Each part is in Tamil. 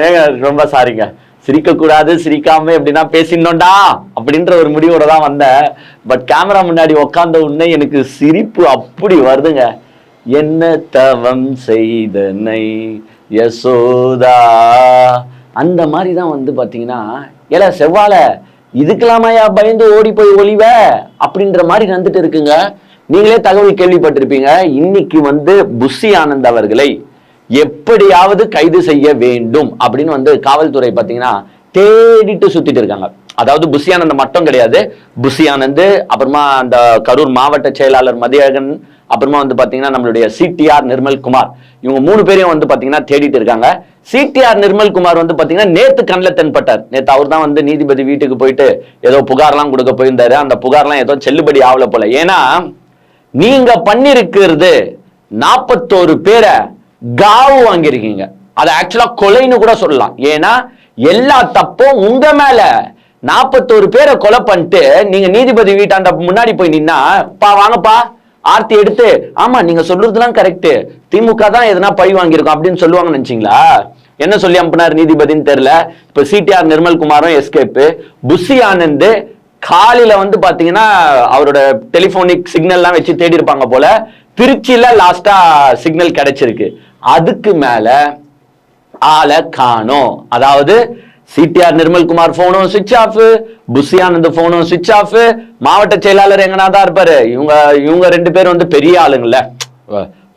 ஏங்க ரொம்ப சாரிங்க, சிரிக்க கூடாது, சிரிக்காம எப்படின்னா பேசினோண்டா அப்படின்ற ஒரு முடிவோட தான் வந்தேன். பட் கேமரா முன்னாடி உட்கார்ந்த உடனே எனக்கு சிரிப்பு அப்படி வருதுங்க. என்ன தவம் செய்தனை யசோதா, அந்த மாதிரி தான் வந்து பாத்தீங்கன்னா, ஏல செவ்வாழ இதுக்கெல்லாமையா பயந்து ஓடி போய் ஒளிவ அப்படின்ற மாதிரி வந்துட்டு இருக்குங்க. நீங்களே தகவல் கேள்விப்பட்டிருப்பீங்க. இன்னைக்கு வந்து புஷி ஆனந்த் அவர்களை எப்படியாவது கைது செய்ய வேண்டும் அப்படின்னு வந்து காவல்துறை பாத்தீங்கன்னா தேடிட்டு சுத்திட்டு இருக்காங்க. அதாவது புஷி ஆனந்த் மட்டும் கிடையாது, புஷி ஆனந்த், அப்புறமா அந்த கரூர் மாவட்ட செயலாளர் மதியழகன், அப்புறமா வந்து பாத்தீங்கன்னா நம்மளுடைய சிடிஆர் நிர்மல் குமார், இவங்க 3 பேரையும் வந்து பாத்தீங்கன்னா தேடிட்டு இருக்காங்க. சிடிஆர் நிர்மல் குமார் வந்து பாத்தீங்கன்னா நேத்து கண்ணில் தென்பட்டார். நேத்து அவர் தான் வந்து நீதிபதி வீட்டுக்கு போயிட்டு ஏதோ புகார்லாம் கொடுக்க போயிருந்தாரு. அந்த புகார்லாம் ஏதோ செல்லுபடி ஆகல போல. ஏன்னா நீங்க பண்ணிருக்கிறது 41 பேரை காவு வாங்கியிருக்கீங்க. அது ஆக்சுவலா கொலைன்னு கூட சொல்லலாம். ஏன்னா எல்லா தப்பும் உங்க மேல. 41 பேரை கொலை பண்ணிட்டு நீங்க நீதிபதி வீட்டாண்ட முன்னாடி போய் நின்னா, பா வாங்கப்பா ஆர்த்தி எடுத்து, ஆமா நீங்க சொல்றதுலாம் கரெக்ட், திமுக தான் எதனா பழி வாங்கியிருக்கோம் அப்படின்னு சொல்லுவாங்கன்னு நினைச்சீங்களா? என்ன சொல்லி அனுப்பினார் நீதிபதினு தெரியல. இப்ப சிடிஆர் நிர்மல் குமாரும் எஸ்கேப். புஷி ஆனந்த் காலையில வந்து பாத்தீங்கன்னா அவரோட டெலிபோனிக் சிக்னல்லாம் வச்சு தேடி இருப்பாங்க போல. திருச்சியில லாஸ்டா சிக்னல் கிடைச்சிருக்கு. அதுக்கு மேல ஆளை காணோம். அதாவது சிடிஆர் நிர்மல் குமார் போனும் சுவிட்ச் ஆஃப், புஷி ஆனந்த் போனும் சுவிட்ச் ஆஃப், மாவட்ட செயலாளர் எங்கன்னா தான் இருப்பாரு. இவங்க 2 பேரும் வந்து பெரிய ஆளுங்கள்ல,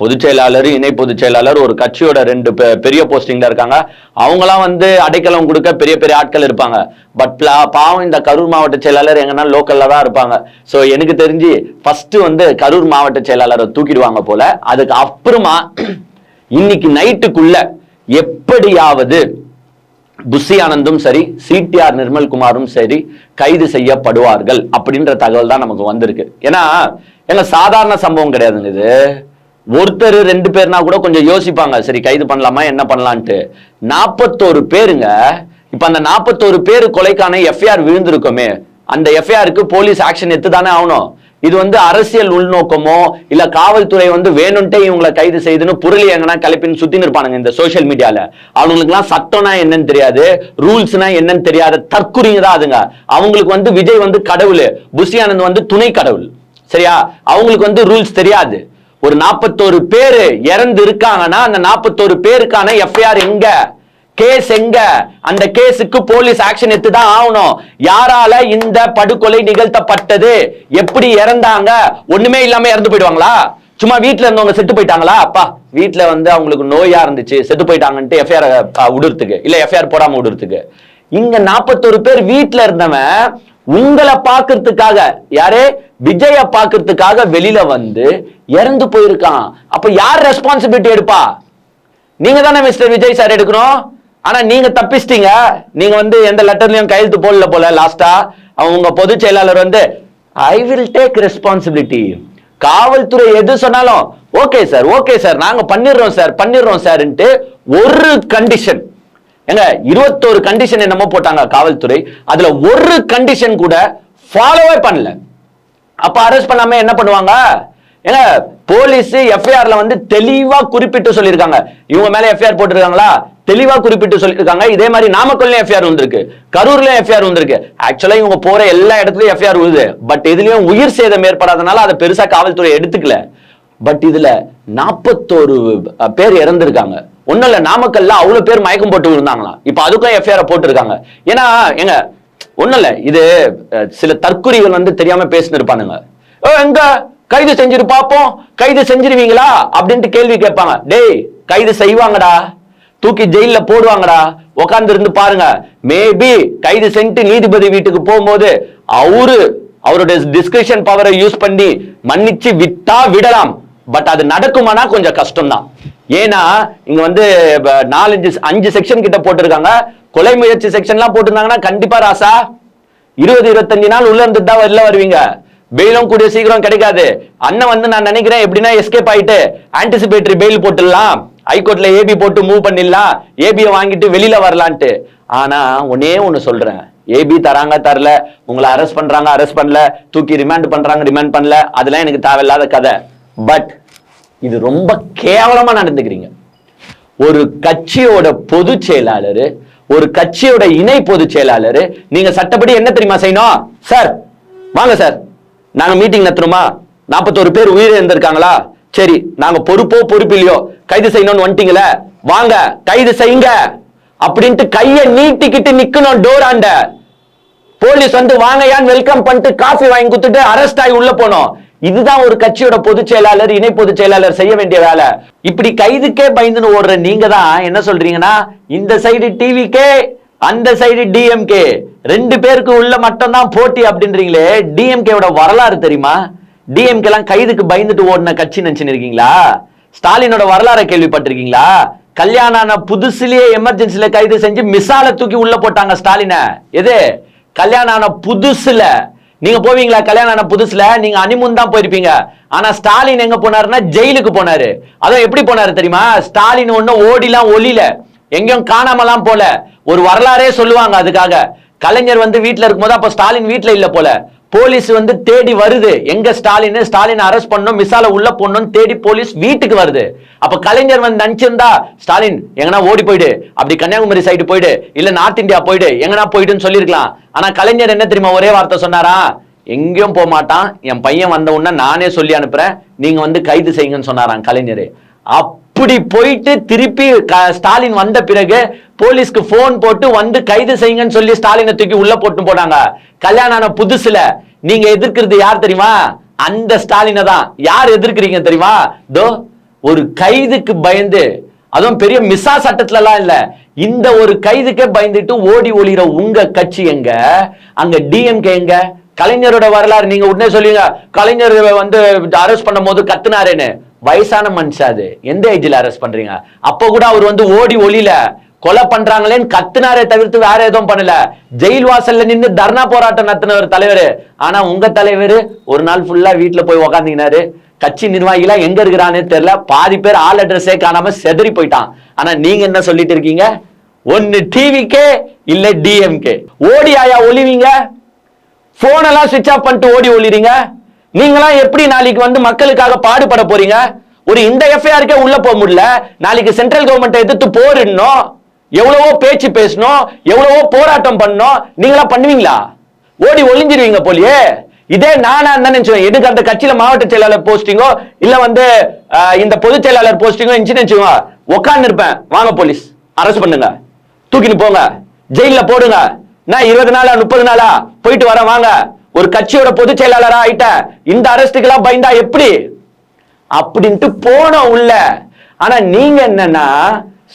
பொதுச் செயலாளர், இணை பொதுச் செயலாளர், ஒரு கட்சியோட 2 பெரிய போஸ்டிங்ல இருக்காங்க. அவங்களாம் வந்து அடைக்கலம் கொடுக்க பெரிய பெரிய ஆட்கள் இருப்பாங்க. பட் பாவம் இந்த கரூர் மாவட்ட செயலாளர் எங்கன்னா லோக்கல்ல தான் இருப்பாங்க. சோ எனக்கு தெரிஞ்சு ஃபர்ஸ்ட் வந்து கரூர் மாவட்ட செயலாளரை தூக்கிடுவாங்க போல. அதுக்கு அப்புறமா இன்னைக்கு நைட்டுக்குள்ள எப்படியாவது புஷி ஆனந்தும் சரி, சிடிஆர் நிர்மல் குமாரும் சரி கைது செய்யப்படுவார்கள் அப்படின்ற தகவல் தான் நமக்கு வந்திருக்கு. ஏன்னா எங்க சாதாரண சம்பவம் கிடையாதுங்க இது. ஒருத்தர் 2 பேர்னா கூட கொஞ்சம் யோசிப்பாங்க, சரி கைது பண்ணலாமா என்ன பண்ணலான்ட்டு. 41 பேருங்க. இப்ப அந்த 41 பேரு கொலைக்கான எஃப்ஐஆர் விழுந்திருக்குமே, அந்த எஃப்ஐஆருக்கு போலீஸ் ஆக்ஷன் எடுத்துதானே ஆகணும். இது வந்து அரசியல் உள்நோக்கமோ இல்ல காவல்துறை வந்து வேணும்ட்டே இவங்களை கைது செய்துன்னு புரளி எங்கன்னா கலப்பின்னு சுத்தி நிற்பானுங்க இந்த சோசியல் மீடியால. அவங்களுக்கு எல்லாம் சட்டம்னா என்னன்னு தெரியாது, ரூல்ஸ்னா என்னன்னு தெரியாத தற்குறிங்க தான் அதுங்க. அவங்களுக்கு வந்து விஜய் வந்து கடவுள், புஷி ஆனந்த் வந்து துணை கடவுள். சரியா? அவங்களுக்கு வந்து ரூல்ஸ் தெரியாது. ஒரு 41 பேரு இறந்து இருக்காங்கன்னா அந்த 41 பேருக்கான எஃப்ஐஆர் எங்க, கேஸ் எங்க, அந்த கேஸுக்கு போலீஸ் ஆக்ஷன் எடுத்துதான் ஆகணும். யாரால இந்த படுகொலை நிகழ்த்தப்பட்டது, எப்படி இறந்தாங்க, ஒண்ணுமே இல்லாம இறந்து போயிடுவாங்களா? சும்மா வீட்டுல இருந்தவங்க செத்து போயிட்டாங்களா? அப்பா வீட்டுல வந்து அவங்களுக்கு நோயா இருந்துச்சு செத்து போயிட்டாங்கன்ட்டு எஃப்ஐஆர் விடுறதுக்கு இல்ல எஃப்ஐஆர் போடாம விடுறதுக்கு. இங்க 41 பேர் வீட்டுல இருந்தவன் உங்களை பாக்குறதுக்காக, யாரே விஜய பாக்குறதுக்காக வெளியில வந்து இறந்து போயிருக்கான். அப்ப யார் ரெஸ்பான்சிபிலிட்டி எடுப்பா? நீங்க தானே மிஸ்டர் விஜய் சார் எடுக்கணும். ஆனா நீங்க தப்பிச்சிட்டீங்க. நீங்க வந்து எந்த லெட்டர்லயும் கையெழுத்து போடல போல. லாஸ்டா அவங்க பொதுச் செயலாளர் வந்து ஐ வில் டேக் ரெஸ்பான்சிபிலிட்டி, காவல்துறை எது சொன்னாலும் ஓகே சார் நாங்க பண்ணிடுறோம் சார்ன்ட்டு ஒரு கண்டிஷன், எங்க 21 கண்டிஷன் என்னமோ போட்டாங்க காவல்துறை, அதுல ஒரு கண்டிஷன் கூட ஃபாலோவே பண்ணல. அப்ப அரெஸ்ட் பண்ணாம என்ன பண்ணுவாங்க? ஏங்க போலீஸ் எஃப்ஐஆர்ல வந்து தெளிவா குறிப்பிட்டு சொல்லியிருக்காங்க. இவங்க மேல எஃப்ஐஆர் போட்டிருக்காங்களா? தெளிவா குறிப்பிட்டு சொல்லியிருக்காங்க. இதே மாதிரி நாமக்கல்ல எஃப்ஐஆர் வந்திருக்கு, கரூர்ல எஃப்ஐஆர் வந்திருக்கு. ஆக்சுவலா இவங்க போற எல்லா இடத்துலயும் எஃப்ஐஆர் விழுது. பட் இதுலயும் உயிர் சேதம் ஏற்படாதனால அதை பெருசா காவல்துறை எடுத்துக்கல. பட் இதுல 41 பேர் இறந்திருக்காங்க. ஒன்னும் இல்ல, நாமக்கல்ல அவ்வளவு பேர் மயக்கம் போட்டு விழுந்தாங்களாம். இப்ப அதுக்கும் எஃப்ஐஆர் போட்டிருக்காங்க. ஏன்னா எங்க ஒன்னும் இல்ல, இது சில தற்குறிகள் வந்து தெரியாம பேசின்னு இருப்பானுங்க. எங்க கைது செஞ்சிரு பாப்போம், கைது செஞ்சிருவீங்களா அப்படின்ட்டு கேள்வி கேட்பாங்க. டேய் கைது செய்வாங்கடா, தூக்கி ஜெயில போடுவாங்கடா, உட்கார்ந்து இருந்து பாருங்க. மேபி கைது செஞ்சு நீதிபதி வீட்டுக்கு போகும்போது அவருடைய டிஸ்கிரிப்ஷன் பவரை யூஸ் பண்ணி மன்னிச்சு விட்டா விடலாம். பட் அது நடக்குமானா கொஞ்சம் கஷ்டம் தான். ஏன்னா இங்க வந்து 4-5 செக்ஷன் கிட்ட போட்டிருக்காங்க. கொலை முயற்சி செக்ஷன்லாம் போட்டிருந்தாங்கன்னா கண்டிப்பா ராசா 20-25 நாள் உள்ள இருந்துட்டு தான் வெளில வருவீங்க. பெயிலும் கூடிய சீக்கிரம் கிடைக்காது. அண்ணன் வந்து நான் நினைக்கிறேன் எப்படின்னா எஸ்கேப் ஆயிட்டு ஆன்டிசிபேட்டரி பெயில் போட்டுடலாம், ஹைகோர்ட்ல ஏபி போட்டு மூவ் பண்ணிடலாம், ஏபியை வாங்கிட்டு வெளியில வரலான்ட்டு. ஆனா ஒன்னு சொல்றேன், ஏபி தராங்க தரல, உங்களை அரெஸ்ட் பண்றாங்க அரெஸ்ட் பண்ணல, தூக்கி ரிமாண்ட் பண்றாங்க ரிமாண்ட் பண்ணல, அதெல்லாம் எனக்கு தேவையில்லாத கதை. பட் இது ரொம்ப கேவலமா நடந்துக்கிறீங்க. ஒரு கட்சியோட பொதுச் செயலாளர், ஒரு கட்சியோட இணை பொதுச் செயலாளர், நீங்க சட்டப்படி என்ன தெரியுமா செய்யணும்? சார் வாங்க சார், நாங்க மீட்டிங் நடத்துறோமா, 41 பேர் உயிரிழந்திருக்காங்களா, சரி நாங்க பொறுப்போ பொறுப்பு இல்லையோ கைது செய்யணும்னு வந்துட்டீங்களே, வாங்க கைது செய்யுங்க அப்படின்ட்டு கையை நீட்டிக்கிட்டு நிக்கணும் டோராண்ட. போலீஸ் வந்து வாங்கயான்னு வெல்கம் பண்ணிட்டு காஃபி வாங்கி கொடுத்துட்டு அரெஸ்ட் ஆகி உள்ள போனோம். இதுதான் ஒரு கட்சியோட பொதுச் செயலாளர், இணை பொதுச் செயலாளர் செய்ய வேண்டிய வேலை. இப்படி கைதுக்கே பயந்துன்னு ஓடுற நீங்க தான் என்ன சொல்றீங்கன்னா, இந்த சைடு டிவிக்கே அந்த சைடு டிஎம்கே, 2 பேருக்கு உள்ள மட்டும் தான் போட்டி அப்படின்றீங்களே. டிஎம்கேவோட வரலாறு தெரியுமா? டிஎம்கே எல்லாம் கைதுக்கு பயந்துட்டு ஓடின கட்சி நினைச்சுன்னு இருக்கீங்களா? ஸ்டாலினோட வரலாறை கேள்விப்பட்டிருக்கீங்களா? கல்யாணம் புதுசுலயே எமர்ஜென்சில கைது செஞ்சு மிசால தூக்கி உள்ள போட்டாங்க ஸ்டாலின. எது கல்யாணம் புதுசுல நீங்க போவீங்களா? கல்யாணம் புதுசுல நீங்க அனிமுன் தான் போயிருப்பீங்க. ஆனா ஸ்டாலின் எங்க போனாருன்னா ஜெயிலுக்கு போனாரு. அதான் எப்படி போனாரு தெரியுமா? ஸ்டாலின் ஒன்னும் ஓடிலாம் ஒளியில எங்கேயும் காணாமலாம் போல. ஒரு வரலாறே சொல்லுவாங்க அதுக்காக. கலைஞர் வந்து வீட்டுல இருக்கும்போது அப்ப ஸ்டாலின் வீட்டுல இல்ல போல, போலீஸ் வந்து தேடி வருது, எங்க ஸ்டாலின் அரெஸ்ட் பண்ணணும், மிசால உள்ள போடணும் தேடி போலீஸ் வீட்டுக்கு வருது. அப்ப கலைஞர் வந்து நினைச்சிருந்தா ஸ்டாலின் எங்கன்னா ஓடி போயிடு, அப்படி கன்னியாகுமரி சைடு போயிடு, இல்ல நார்த் இந்தியா போயிடு, எங்கன்னா போயிடுன்னு சொல்லிருக்கலாம். ஆனா கலைஞர் என்ன தெரியுமா ஒரே வார்த்தை சொன்னாரா? எங்கேயும் போக மாட்டான், என் பையன் வந்த உடனே நானே சொல்லி அனுப்புறேன், நீங்க வந்து கைது செய்யுங்கன்னு சொன்னாராம் கலைஞர். அப்படி போயிட்டு திருப்பி ஸ்டாலின் வந்த பிறகு போலீஸ்க்கு போன் போட்டு வந்து கைது செய்யுங்கன்னு சொல்லி ஸ்டாலினை தூக்கி உள்ள போட்டு போனாங்க. கல்யாணம் புதுசுல நீங்க எதிர்க்கிறது யார் தெரியுமா? அந்த ஸ்டாலினை தான். யார் எதிர்க்கிறீங்க தெரியுமா? தோ ஒரு கைதுக்கு பயந்து, அதுவும் பெரிய மிசா சட்டத்துல எல்லாம் இல்ல, இந்த ஒரு கைதுக்கே பயந்துட்டு ஓடி ஒளிகிற உங்க கட்சி எங்க? அங்க டிஎம்கே எங்க? கலைஞரோட வரலாறு நீங்க உடனே சொல்லுவீங்க, கலைஞர் வந்து அரெஸ்ட் பண்ணும் போது கத்துனாருன்னு. வயசான மனுஷாது, எந்த ஏஜ்ல அரெஸ்ட் பண்றீங்க? அப்ப கூட அவர் வந்து ஓடி ஒளியில கொலை பண்றாங்களேன்னு கத்துனாரே தவிர்த்து வேற எதுவும் பண்ணல. ஜெயில் வாசல்ல நின்று தர்ணா போராட்டம் நடத்தினவர் தலைவர். ஆனா உங்க தலைவர் ஒரு நாள் ஃபுல்லா வீட்டுல போய் உக்காந்தீங்கன்னாரு. கட்சி நிர்வாகிகளா எங்க இருக்கிறான்னு தெரியல, பாதி பேர் ஆள் அட்ரஸே காணாம செதறி போயிட்டான். ஆனா நீங்க என்ன சொல்லிட்டு இருக்கீங்க? ஒன்னு டிவிக்கே இல்ல டிஎம்கே. ஓடி ஆயா ஒளிவீங்க, போன் எல்லாம் சுவிட்ச் ஆஃப் பண்ணிட்டு ஓடி ஒளிறீங்க. நீங்களாம் எப்படி நாளைக்கு வந்து மக்களுக்காக பாடுபட போறீங்க? ஒரு இந்த எஃப்ஐஆருக்கே உள்ள போக முடியல, நாளைக்கு சென்ட்ரல் கவர்மெண்ட் எதிர்த்து போரிடணும், எவ்வளவோ பேச்சு பேசணும், எவ்வளவோ போராட்டம் பண்ணணும். நீங்களா பண்ணுவீங்களா? ஓடி ஒளிஞ்சிருவீங்க போலியே. இதே நானா நினைச்சோம், எதுக்கு அந்த கட்சியில மாவட்ட செயலாளர் போஸ்டிங்கோ இல்ல வந்து இந்த பொதுச் செயலாளர் போஸ்டிங்கோ நினைச்சுங்க, உட்கார்ந்து இருப்பேன். வாங்க போலீஸ் அரெஸ்ட் பண்ணுங்க, தூக்கின்னு போங்க, ஜெயில போடுங்க. நான் 20 நாளா 30 நாளா போயிட்டு வர, வாங்க. ஒரு கட்சியோட பொதுச் செயலாளரா ஆயிட்ட, இந்த அரெஸ்டுக்கெல்லாம் பயந்தா எப்படி அப்படின்ட்டு போன உள்ள. ஆனா நீங்க என்னன்னா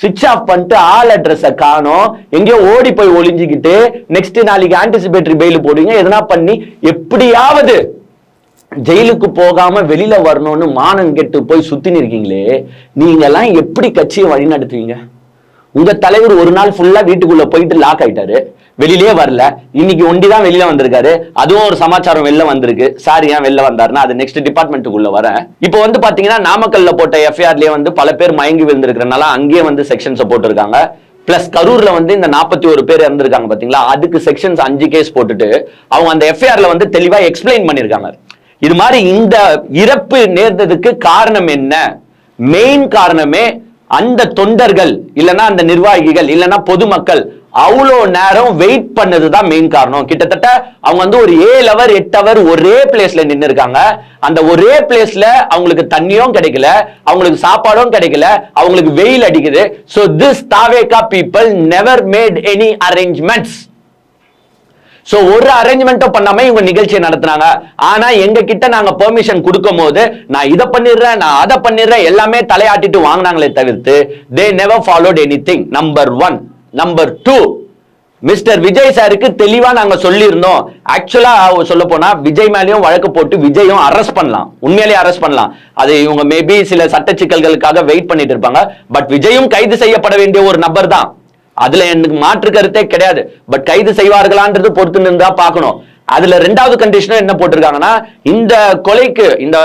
சுவிட்ச் ஆஃப் பண்ணிட்டு ஆல் அட்ரஸ காணோம், எங்கேயோ ஓடி போய் ஒளிஞ்சுக்கிட்டு நெக்ஸ்ட் நாளைக்கு ஆன்டிசிபேட்டரி பெயில் போடுவீங்க. எதனா பண்ணி எப்படியாவது ஜெயிலுக்கு போகாம வெளியில வரணும்னு மானம் கெட்டு போய் சுத்தின்னு இருக்கீங்களே. நீங்க எல்லாம் எப்படி கட்சியை வழி நடத்துவீங்க? உங்க தலைவர் ஒரு நாள் ஃபுல்லா வீட்டுக்குள்ள போயிட்டு லாக் ஆயிட்டாரு, வெளியிலே வரல. இன்னைக்கு ஒண்டிதான் வெளியில வந்திருக்காரு. அதுவும் ஒரு சமாச்சாரம் வெளில வந்திருக்கு. சார் ஏன் வெளில வந்தாருன்னா அது நெக்ஸ்ட் டிபார்ட்மெண்ட்டுக்குள்ள வரேன். இப்போ வந்து பாத்தீங்கன்னா நாமக்கல்ல போட்ட எஃப்ஐஆர்லயே வந்து பல பேர் மயங்கி விழுந்திருக்கிறனால அங்கேயே வந்து செக்ஷன்ஸ் போட்டிருக்காங்க. பிளஸ் கரூர்ல வந்து இந்த 41 பேர் இறந்திருக்காங்க பாத்தீங்களா, அதுக்கு செக்ஷன்ஸ் 5 கேஸ் போட்டுட்டு அவங்க அந்த எஃப்ஐஆர்ல வந்து தெளிவா எக்ஸ்பிளைன் பண்ணிருக்காங்க. இது மாதிரி இந்த இறப்பு நேர்ந்ததுக்கு காரணம் என்ன? மெயின் காரணமே அந்த தொண்டர்கள் இல்லைன்னா அந்த நிர்வாகிகள் இல்லைன்னா பொதுமக்கள் அவ்வளோ நேரம் வெயிட் பண்ணதுதான் மெயின் காரணம். கிட்டத்தட்ட அவங்க வந்து ஒரு 7 hour 8 hour ஒரே பிளேஸ்ல நின்று இருக்காங்க. அந்த ஒரே பிளேஸ்ல அவங்களுக்கு தண்ணியும் கிடைக்கல, அவங்களுக்கு சாப்பாடும் கிடைக்கல, அவங்களுக்கு வெயில் அடிக்குது. So this Taveka people never made any arrangements. So ஒரு அரேஞ்ச்மெண்ட்டும் பண்ணாம இவங்க நிகழ்ச்சியை நடத்துனாங்க. ஆனா எங்க கிட்ட நாங்க பெர்மிஷன் கொடுக்கும் போது நான் இதை பண்ணிடுறேன், நான் அதை பண்ணிடுறேன், எல்லாமே தலையாட்டிட்டு வாங்கினாங்களே தவிர்த்து they never followed anything. Number 1. Number 2, mister Vijay சாருக்கு தெளிவா நாங்க சொல்லியிருந்தோம். ஆக்சுவலா சொல்ல போனா விஜய் மேலேயும் வழக்கு போட்டு விஜயும் அரெஸ்ட் பண்ணலாம், உண்மையிலேயே அரெஸ்ட் பண்ணலாம். அது இவங்க மேபி சில சட்ட சிக்கல்களுக்காக வெயிட் பண்ணிட்டு இருப்பாங்க. பட் விஜயும் கைது செய்யப்பட வேண்டிய ஒரு நபர் தான், அதுல எனக்கு மாற்று கருத்தே கிடையாது. பட் கைது செய்வார்களான்றது பொறுத்து நின்றா பார்க்கணும். அதுல 2வது கண்டிஷனும் என்ன போட்டிருக்காங்கன்னா, இந்த கொலைக்கு இந்த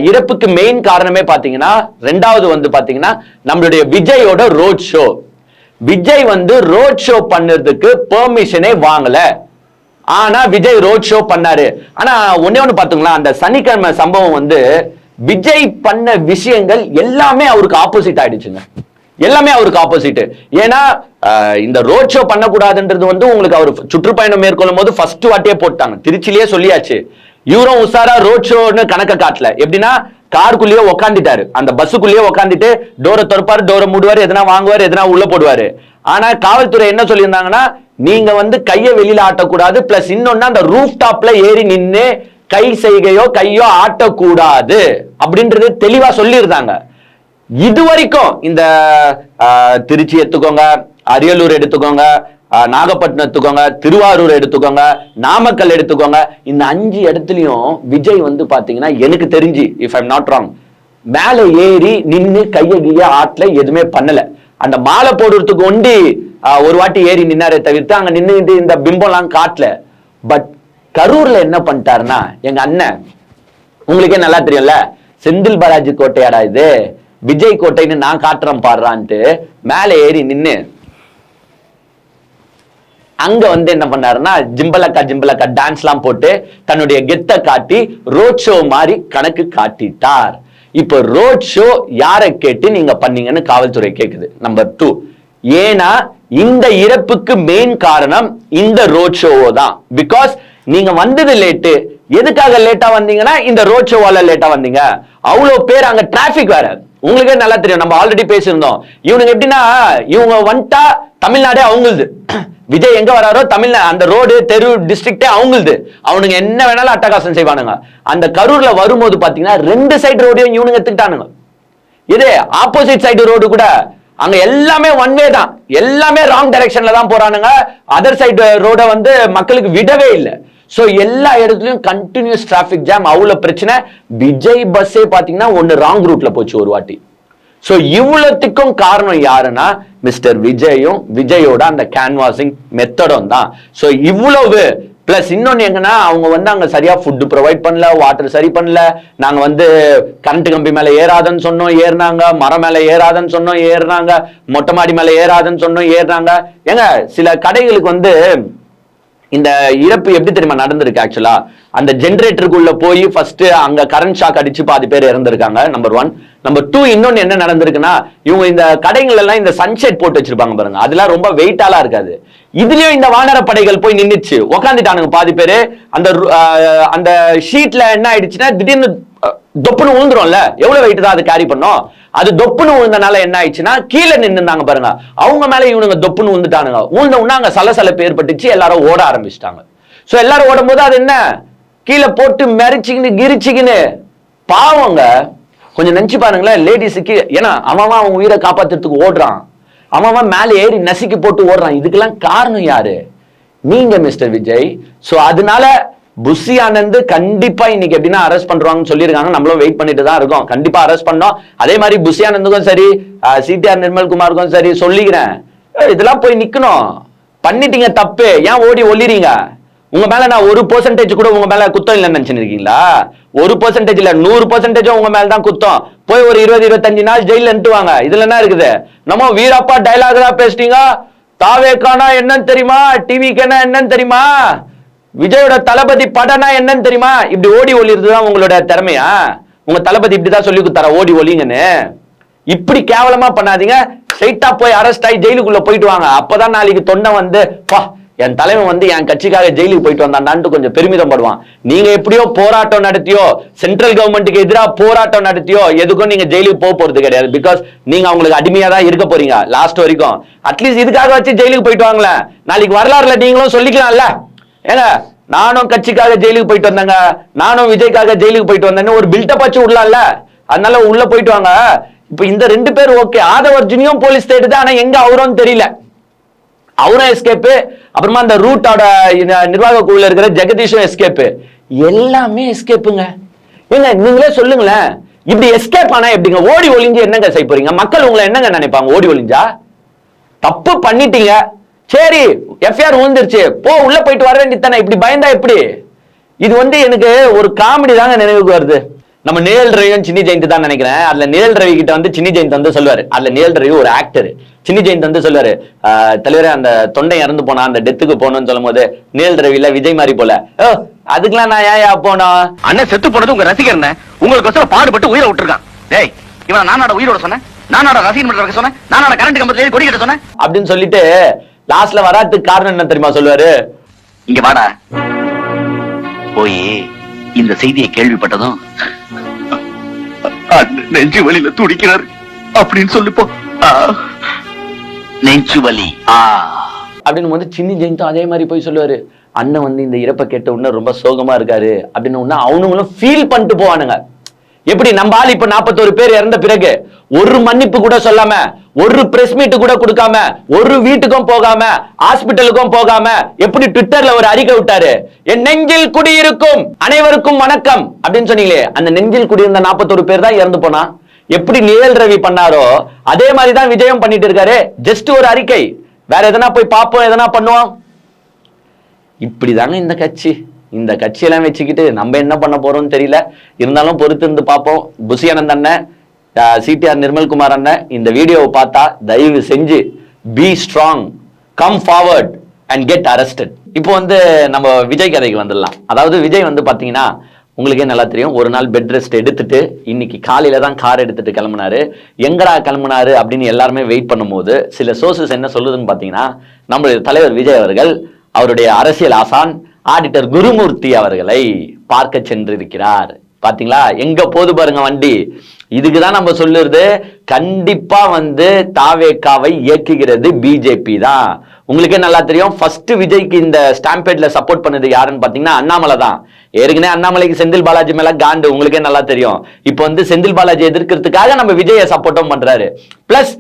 இறப்புக்கு மெயின் காரணமே பாத்தீங்கன்னா 2வது வந்து பாத்தீங்கன்னா நம்மளுடைய விஜயோட ரோட் ஷோ. விஜய் வந்து ரோட் ஷோ பண்ணதுக்கு பெர்மிஷனே வாங்கல, ஆனா விஜய் ரோட் ஷோ பண்ணாரு. ஆனா ஒண்ணு பாத்துங்களா, அந்த சனிக்கிழமை சம்பவம் வந்து விஜய் பண்ண விஷயங்கள் எல்லாமே அவருக்கு ஆப்போசிட் ஆயிடுச்சுங்க. எல்லாமே அவருக்கு ஆப்போசிட். ஏன்னா இந்த ரோட் ஷோ பண்ணக்கூடாதுன்றது வந்து உங்களுக்கு அவர் சுற்றுப்பயணம் மேற்கொள்ளும் போது ஃபர்ஸ்ட் வாட்டியே போட்டாங்க, திருச்சிலேயே சொல்லியாச்சு. இவரும் உசாரா ரோட் ஷோன்னு கணக்க காட்டல. எப்படின்னா காருக்குள்ளேயே உக்காந்துட்டாரு, அந்த பஸ்ஸுக்குள்ளேயே உக்காந்துட்டு டோரை திறப்பாரு, டோரை மூடுவாரு, எதனா வாங்குவாரு, எதனா உள்ள போடுவாரு. ஆனா காவல்துறை என்ன சொல்லியிருந்தாங்கன்னா, நீங்க வந்து கையை வெளியில ஆட்டக்கூடாது, பிளஸ் இன்னொன்னு அந்த ரூஃப் டாப்ல ஏறி நின்று கை செய்கையோ கையோ ஆட்டக்கூடாது அப்படின்றது தெளிவா சொல்லியிருந்தாங்க. இது வரைக்கும் இந்த திருச்சி எடுத்துக்கோங்க, அரியலூர் எடுத்துக்கோங்க, நாகப்பட்டினம் எடுத்துக்கோங்க, திருவாரூர் எடுத்துக்கோங்க, நாமக்கல் எடுத்துக்கோங்க, இந்த 5 இடத்துலயும் விஜய் வந்து பாத்தீங்கன்னா எனக்கு தெரிஞ்சு இஃப் ஐம் நாட் ராங் மேல ஏறி நின்னு கைய கைய ஆட்ல எதுவுமே பண்ணல. அந்த மாலை போடுறதுக்கு ஒண்டி ஒரு வாட்டி ஏறி நின்னாரே தவிர்த்து அங்க நின்று இந்த பிம்பம்லாம் காட்டல. பட் கரூர்ல என்ன பண்ணிட்டாருன்னா, எங்க அண்ணன் உங்களுக்கே நல்லா தெரியும்ல, செந்தில் பாலாஜி கோட்டையாடா இது, விஜய் கோட்டைன்னு நான் காட்டுறேன் பாடுறான்ட்டு மேல ஏறி நின்னு அங்க வந்து என்ன பண்ணாருன்னா ஜிம்பலக்கா டான்ஸ் எல்லாம் போட்டு தன்னுடைய கெத்த காட்டி ரோட் ஷோ மாதிரி கணக்கு காட்டிட்டார். இப்ப ரோட் ஷோ யாரை கேட்டு நீங்க பண்ணீங்கன்னு காவல்துறை கேக்குது. நம்பர் 2, ஏன்னா இந்த இறப்புக்கு மெயின் காரணம் இந்த ரோட் ஷோவோ தான். பிகாஸ் நீங்க வந்தது லேட்டு. எதுக்காக லேட்டா வந்தீங்கன்னா இந்த ரோட் ஷோவால லேட்டா வந்தீங்க. அவ்வளவு பேர் அங்க டிராபிக் வேற, உங்களுக்கே நல்லா தெரியும், நம்ம ஆல்ரெடி பேசியிருந்தோம். இவனுங்க எப்படின்னா இவங்க வந்துட்டா தமிழ்நாடே அவங்களுது, விஜய் எங்க வராரோ தமிழ்நாடு அந்த ரோடு தெரு டிஸ்ட்ரிக்டே அவங்களுது, அவனுங்க என்ன வேணாலும் அட்டகாசம் செய்வானுங்க. அந்த கரூர்ல வரும்போது பாத்தீங்கன்னா 2 சைடு ரோடையும் இவனுங்க எடுத்துக்கிட்டானுங்க. இது ஆப்போசிட் சைடு ரோடு கூட அங்க எல்லாமே ஒன் வே தான், எல்லாமே ராங் டைரக்ஷன்ல தான் போறானுங்க. அதர் சைடு ரோட வந்து மக்களுக்கு விடவே இல்லை. சோ எல்லா இடத்துலயும் கண்டினியூஸ் டிராபிக் ஜாம், அவ்வளவு பிரச்சனை. விஜய் பஸ்ஸே பாத்தீங்கன்னா ஒன்னு ராங் ரூட்ல போச்சு ஒரு வாட்டி. சோ இவ்வளவுக்கும் காரணம் யாருன்னா மிஸ்டர் விஜயும் விஜயோட அந்த கேன்வாசிங் மெத்தடும் தான். சோ இவ்வளவு பிளஸ் இன்னொன்னு எங்கன்னா அவங்க வந்து அங்க சரியா ஃபுட் ப்ரொவைட் பண்ணல, வாட்டர் சரி பண்ணல. நாங்க வந்து கரண்ட் கம்பி மேல ஏறாதன்னு சொன்னோம் ஏறினாங்க, மரம் மேல ஏறாதன்னு சொன்னோம் ஏறினாங்க, மொட்டை மாடி மேல ஏறாதன்னு சொன்னோம் ஏறினாங்க. ஏங்க சில கடைகளுக்கு வந்து இந்த இறப்பு எப்படி தெரியுமா நடந்திருக்கு? ஆக்சுவலா அந்த ஜெனரேட்டருக்குள்ள போய் ஃபர்ஸ்ட் அங்க கரண்ட் ஷாக் அடிச்சு பாதி பேர் இறந்திருக்காங்க. நம்பர் 1. நம்பர் 2, இன்னொன்னு என்ன நடந்திருக்குன்னா, இவங்க இந்த கடைகள் எல்லாம் இந்த சன்செட் போட்டு வச்சிருப்பாங்க பாருங்க, அதெல்லாம் ரொம்ப வெயிட்டாலாம் இருக்காது. இதுலயும் இந்த வானர படைகள் போய் நின்னுச்சு உக்காந்துட்டானுங்க பாதி பேரு. அந்த ஷீட்ல என்ன ஆயிடுச்சுன்னா திடீர்னு தொப்புன்னு விழுந்துரும்ல, எவ்வளவு வெயிட் தான் அது கேரி பண்ணும், அது தொப்புன்னு விழுந்தனால என்ன ஆயிடுச்சுன்னா கீழே நின்னுந்தாங்க பாருங்க, அவங்க மேல இவனுங்க தொப்புன்னு விழுந்துட்டானுங்க. விழுந்த உடனே அங்க சலசலப்பு ஏற்பட்டுச்சு, எல்லாரும் ஓட ஆரம்பிச்சிட்டாங்க. சோ எல்லாரும் ஓடும் போது அது என்ன கீழே போட்டு மெரிச்சிக்கின்னு கிரிச்சிக்கின்னு பாவங்க. கொஞ்சம் நினைச்சு பாருங்களேன் லேடிஸுக்கு, ஏன்னா அவன் அவங்க உயிரை காப்பாத்துறதுக்கு ஓடுறான், அவன் மேல ஏறி நசுக்கி போட்டு ஓடுறான். இதுக்கெல்லாம் காரணம் யாரு? நீங்க மிஸ்டர் விஜய். சோ அதனால புஷி ஆனந்த் கண்டிப்பா இன்னைக்கு எப்படின்னா அரெஸ்ட் பண்றாங்கன்னு சொல்லியிருக்காங்க. நம்மளும் வெயிட் பண்ணிட்டு தான் இருக்கோம், கண்டிப்பா அரெஸ்ட் பண்ணோம். அதே மாதிரி புஷி ஆனந்துக்கும் சரி, சிடிஆர் நிர்மல்குமாருக்கும் சரி சொல்லிக்கிறேன், இதெல்லாம் போய் நிக்கணும். பண்ணிட்டீங்க தப்பு, ஏன் ஓடி ஒளிறீங்க? உங்க மேல நான் 1% கூட உங்க மேல குத்தம் இல்லைன்னு நினைச்சிருக்கீங்களா? 1% இல்ல 100% உங்க மேல தான் குத்தம். போய் ஒரு 20-25 நாள் ஜெயில நிட்டுவாங்க. இதுல என்ன இருக்குது? நம்ம வீரப்பா டைலாக் தான் பேசிட்டீங்க. தாவேக்கானா என்னன்னு தெரியுமா? டிவிக்கானா என்னன்னு தெரியுமா? விஜயோட தளபதி படனா என்னன்னு தெரியுமா? இப்படி ஓடி ஒளிறதுதான் உங்களோட திறமையா? உங்க தளபதி இப்படிதான் சொல்லி கொடுத்தாரா ஓடி ஒளிங்கன்னு? இப்படி கேவலமா பண்ணாதீங்க. ஸ்ட்ரைட்டா போய் அரெஸ்ட் ஆகி ஜெயிலுக்குள்ள போயிட்டு வாங்க. அப்பதான் நாளைக்கு தொண்டை வந்து என் தலைவன் வந்து என் கட்சிக்காக ஜெயிலுக்கு போயிட்டு வந்தான்டான்ட்டு கொஞ்சம் பெருமிதம் படுவான். நீங்க எப்படியோ போராட்டம் நடத்தியோ, சென்ட்ரல் கவர்மெண்ட்டுக்கு எதிராக போராட்டம் நடத்தியோ எதுக்கும் நீங்க ஜெயிலுக்கு போக போறது கிடையாது. பிகாஸ் நீங்க அவங்களுக்கு அடிமையா தான் இருக்க போறீங்க லாஸ்ட் வரைக்கும். அட்லீஸ்ட் இதுக்காக வச்சு ஜெயிலுக்கு போயிட்டு வாங்களேன். நாளைக்கு வரலாறுல நீங்களும் சொல்லிக்கலாம்ல, ஏங்க நானும் கட்சிக்காக ஜெயிலுக்கு போயிட்டு வந்தேங்க, நானும் விஜய்க்காக ஜெயிலுக்கு போயிட்டு வந்தேன்னு ஒரு பில்டப் வச்சு விடலாம்ல. அதனால உள்ள போயிட்டு வாங்க. இப்ப இந்த 2 பேர் ஓகே, ஆதவர்ஜுனியும் போலீஸ் தேடுது, ஆனா எங்க அவரும் தெரியல, அவரும் எஸ்கேப்பு. அப்புறமா அந்த ரூட்டோட நிர்வாக குழுல இருக்கிற ஜெகதீஷும் எஸ்கேப்பு. எல்லாமே எஸ்கேப்புங்க. ஏங்க நீங்களே சொல்லுங்களேன், இப்படி எஸ்கேப் ஆனா எப்படிங்க? ஓடி ஒளிஞ்சு என்னங்க செய்ய போறீங்க? மக்கள் உங்களை என்னங்க நினைப்பாங்க ஓடி ஒளிஞ்சா? தப்பு பண்ணிட்டீங்க, சரி எஃப்ஐஆர் விழுந்துருச்சு, போ உள்ள போயிட்டு வர வேண்டியதானே. இப்படி பயந்தா எப்படி? இது வந்து எனக்கு ஒரு காமெடி தாங்க நினைவுக்கு வருது. நம்ம நிழல் ரவியும் சின்னி ஜெயந்த் தான் நினைக்கிறேன். அதுல நிழல் ரவி கிட்ட வந்து சின்னி ஜெயந்த் வந்து சொல்லுவாரு, அதுல நிழல் ரவி ஒரு ஆக்டர், சின்னி ஜெயந்த் வந்து சொல்லுவாரு, தலைவரே அந்த தொண்டை இறந்து போனா அந்த டெத்துக்கு போகணும்னு சொல்லும் போது நிழல் ரவில விஜய் மாதிரி போல, அதுக்கெல்லாம் நான் ஏன் போனோம்? அண்ணன் செத்து போனது உங்க ரசிகர், உங்களுக்கு பாடுபட்டு உயிரை விட்டுருக்கான். டேய் இவன் நானோட உயிரோட சொன்னேன், நானோட ரசீன் பண்றதுக்கு சொன்னேன், நானோட கரண்ட் கம்பத்துல கொடி கட்ட சொன்னேன் அப்படின்னு சொல்லிட்டு லாஸ்ட்ல வராதுக்கு காரணம் என்ன தெரியுமா சொல்லுவாரு? இங்க வாடா, போய் இந்த செய்தியை கேள்விப்பட்டதும் நெஞ்சு வலியில துடிக்கிறாரு அப்படின்னு சொல்லிப்போ. நெஞ்சு வலி அப்படின்னு வந்து சின்ன ஜெயந்தும் அதே மாதிரி போய் சொல்லுவாரு, அண்ணன் வந்து இந்த இறப்பை கேட்ட உடனே ரொம்ப சோகமா இருக்காரு அப்படின்னு உடனே அவனுங்களும் ஃபீல் பண்ணிட்டு போவானுங்க. எப்படி நம்ம ஆள் இப்ப 41 பேர் இறந்த பிறகு ஒரு மன்னிப்பு கூட சொல்லாம, ஒரு பிரஸ் மீட் கூட கொடுக்காம, ஒரு வீட்டுக்கும் போகாம, ஹாஸ்பிட்டலுக்கும் போகாம எப்படி ட்விட்டர்ல ஒரு அறிக்கை விட்டாரு, என் நெஞ்சில் குடியிருக்கும் அனைவருக்கும் வணக்கம் அப்படின்னு சொன்னீங்களே, அந்த நெஞ்சில் குடியிருந்த 41 பேர் தான் இறந்து போனா. எப்படி நிழல் ரவி பண்ணாரோ அதே மாதிரி தான் விஜயம் பண்ணிட்டு இருக்காரு. ஜஸ்ட் ஒரு அறிக்கை, வேற எதனா போய் பார்ப்போம், எதனா பண்ணுவோம். இப்படிதாங்க இந்த கட்சி. இந்த கட்சியெல்லாம் வச்சுக்கிட்டு நம்ம என்ன பண்ண போறோம்னு தெரியல. இருந்தாலும் பொறுத்து இருந்து பார்ப்போம். புசி அனந்த் அண்ணன், சிடிஆர் நிர்மல்குமார் அண்ணன் இந்த வீடியோவை பார்த்தா தயவு செஞ்சு be strong, come forward and get arrested. இப்போ வந்து நம்ம விஜய் கதைக்கு வந்துடலாம். அதாவது விஜய் வந்து பாத்தீங்கன்னா உங்களுக்கே நல்லா தெரியும், ஒரு நாள் பெட் ரெஸ்ட் எடுத்துட்டு இன்னைக்கு காலையில தான் கார் எடுத்துட்டு கிளம்புனாரு. எங்கடா கிளம்புனாரு அப்படின்னு எல்லாருமே வெயிட் பண்ணும்போது சில சோர்சஸ் என்ன சொல்லுதுன்னு பாத்தீங்கன்னா, நம்மளுடைய தலைவர் விஜய் அவர்கள் அவருடைய அரசியல் ஆசான் ஆடிட்டர் குருமூர்த்தி அவர்களை பார்க்க சென்றிருக்கிறார். பாத்தீங்களா எங்க போது பாருங்க வண்டி. இதுக்குதான் நம்ம சொல்லுறது, கண்டிப்பா வந்து தாவேகாவை இயக்குகிறது பிஜேபி தான். உங்களுக்கே நல்லா தெரியும், ஃபர்ஸ்ட் விஜய்க்கு இந்த ஸ்டாம்பேட்ல சப்போர்ட் பண்ணது யாருன்னு பாத்தீங்கன்னா அண்ணாமலை தான். ஏற்கனவே அண்ணாமலைக்கு செந்தில் பாலாஜி மேல காண்டு உங்களுக்கே நல்லா தெரியும். இப்போ வந்து செந்தில் பாலாஜி எதிர்க்கிறதுக்காக நம்ம விஜயை சப்போர்ட்டும் பண்றாரு. பிளஸ்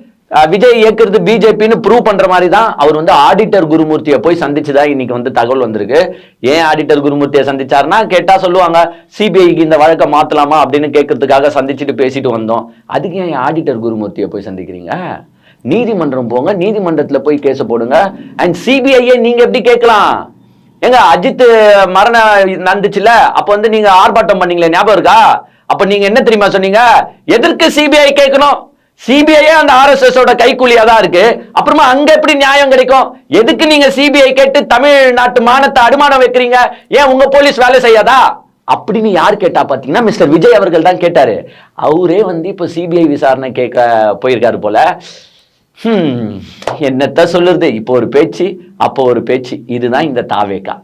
விஜய் இயக்குறது பிஜேபின்னு ப்ரூவ் பண்ற மாதிரி தான் அவர் வந்து ஆடிட்டர் குருமூர்த்தியை போய் சந்திச்சுதான் இன்னைக்கு வந்து தகவல் வந்திருக்கு. ஏன் ஆடிட்டர் குருமூர்த்தியை சந்திச்சாருன்னா கேட்டா சொல்லுவாங்க, சிபிஐக்கு இந்த வழக்கை மாத்தலாமா அப்படின்னு கேட்கறதுக்காக சந்திச்சுட்டு பேசிட்டு வந்தோம். அதுக்கு ஏன் ஆடிட்டர் குருமூர்த்தியை போய் சந்திக்கிறீங்க? நீதிமன்றம் போங்க, நீதிமன்றத்துல போய் கேஸ் போடுங்க. அண்ட் சிபிஐயை நீங்க எப்படி கேட்கலாம்? எங்க அஜித் மரணம் நடந்துச்சுல, அப்ப வந்து நீங்க ஆர்ப்பாட்டம் பண்ணீங்களே, ஞாபகம் இருக்கா? அப்ப நீங்க என்ன தெரியுமா சொன்னீங்க? எதற்கு சிபிஐ கேட்கணும்? சிபிஐ அந்த RSS ஓட கைக்கூலியா தான் இருக்கு. அப்புறமா அங்க எப்படி நியாயம் கிடைக்கும்? எதுக்கு நீங்க சிபிஐ கேட்டு தமிழ்நாட்டு மானத்தை அடமானம் வைக்கிறீங்க? ஏன் உங்க போலீஸ் வேலை செய்யாதா அப்படின்னு யார் கேட்டா பாத்தீங்கன்னா மிஸ்டர் விஜய் அவர்கள் தான் கேட்டாரு. அவரே வந்து இப்ப சிபிஐ விசாரணை கேட்க போயிருக்காரு போல. என்னத்த சொல்லுறது, இப்போ ஒரு பேச்சு அப்போ ஒரு பேச்சு. இதுதான் இந்த தாவேகா.